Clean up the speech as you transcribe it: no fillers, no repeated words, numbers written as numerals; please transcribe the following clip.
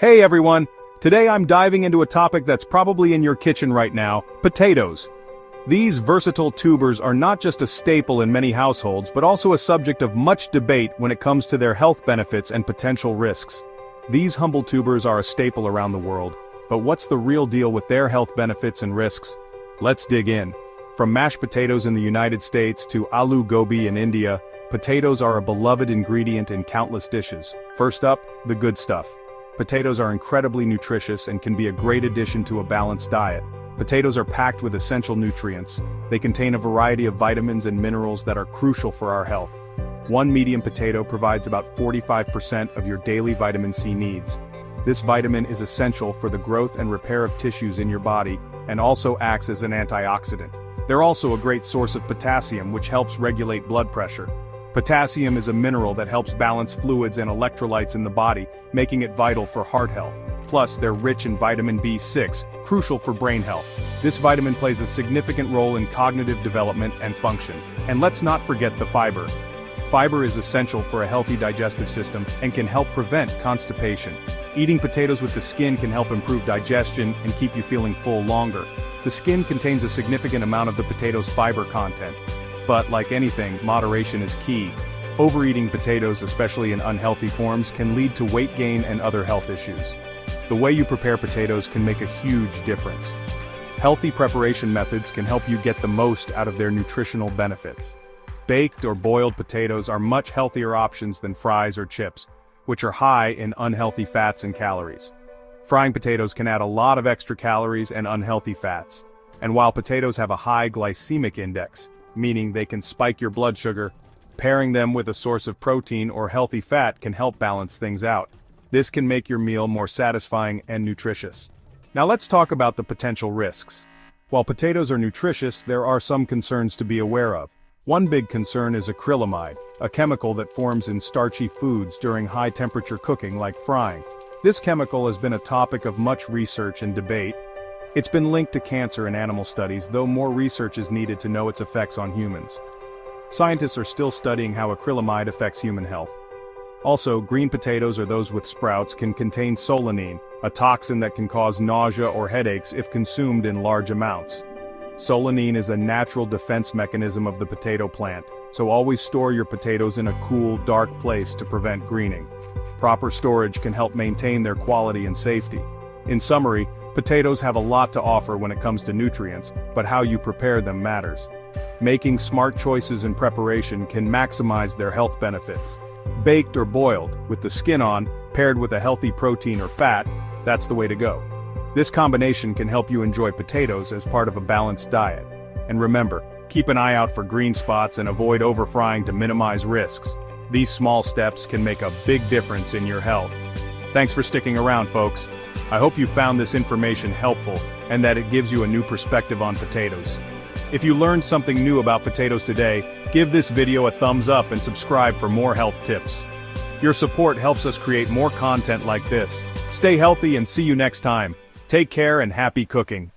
Hey everyone! Today I'm diving into a topic that's probably in your kitchen right now, potatoes. These versatile tubers are not just a staple in many households but also a subject of much debate when it comes to their health benefits and potential risks. These humble tubers are a staple around the world, but what's the real deal with their health benefits and risks? Let's dig in. From mashed potatoes in the United States to aloo gobi in India, potatoes are a beloved ingredient in countless dishes. First up, the good stuff. Potatoes are incredibly nutritious and can be a great addition to a balanced diet. Potatoes are packed with essential nutrients. They contain a variety of vitamins and minerals that are crucial for our health. One medium potato provides about 45% of your daily vitamin C needs. This vitamin is essential for the growth and repair of tissues in your body and also acts as an antioxidant. They're also a great source of potassium, which helps regulate blood pressure. Potassium is a mineral that helps balance fluids and electrolytes in the body, making it vital for heart health. Plus, they're rich in vitamin B6, crucial for brain health. This vitamin plays a significant role in cognitive development and function. And let's not forget the fiber. Fiber is essential for a healthy digestive system and can help prevent constipation. Eating potatoes with the skin can help improve digestion and keep you feeling full longer. The skin contains a significant amount of the potato's fiber content. But like anything, moderation is key. Overeating potatoes, especially in unhealthy forms, can lead to weight gain and other health issues. The way you prepare potatoes can make a huge difference. Healthy preparation methods can help you get the most out of their nutritional benefits. Baked or boiled potatoes are much healthier options than fries or chips, which are high in unhealthy fats and calories. Frying potatoes can add a lot of extra calories and unhealthy fats. And while potatoes have a high glycemic index, meaning they can spike your blood sugar, pairing them with a source of protein or healthy fat can help balance things out. This can make your meal more satisfying and nutritious. Now let's talk about the potential risks. While potatoes are nutritious, there are some concerns to be aware of. One big concern is acrylamide, a chemical that forms in starchy foods during high-temperature cooking like frying. This chemical has been a topic of much research and debate. It's been linked to cancer in animal studies, though more research is needed to know its effects on humans. Scientists are still studying how acrylamide affects human health. Also, green potatoes or those with sprouts can contain solanine, a toxin that can cause nausea or headaches if consumed in large amounts. Solanine is a natural defense mechanism of the potato plant, so always store your potatoes in a cool, dark place to prevent greening. Proper storage can help maintain their quality and safety. In summary, potatoes have a lot to offer when it comes to nutrients, but how you prepare them matters. Making smart choices in preparation can maximize their health benefits. Baked or boiled, with the skin on, paired with a healthy protein or fat, that's the way to go. This combination can help you enjoy potatoes as part of a balanced diet. And remember, keep an eye out for green spots and avoid overfrying to minimize risks. These small steps can make a big difference in your health. Thanks for sticking around, folks. I hope you found this information helpful and that it gives you a new perspective on potatoes. If you learned something new about potatoes today, give this video a thumbs up and subscribe for more health tips. Your support helps us create more content like this. Stay healthy and see you next time. Take care and happy cooking.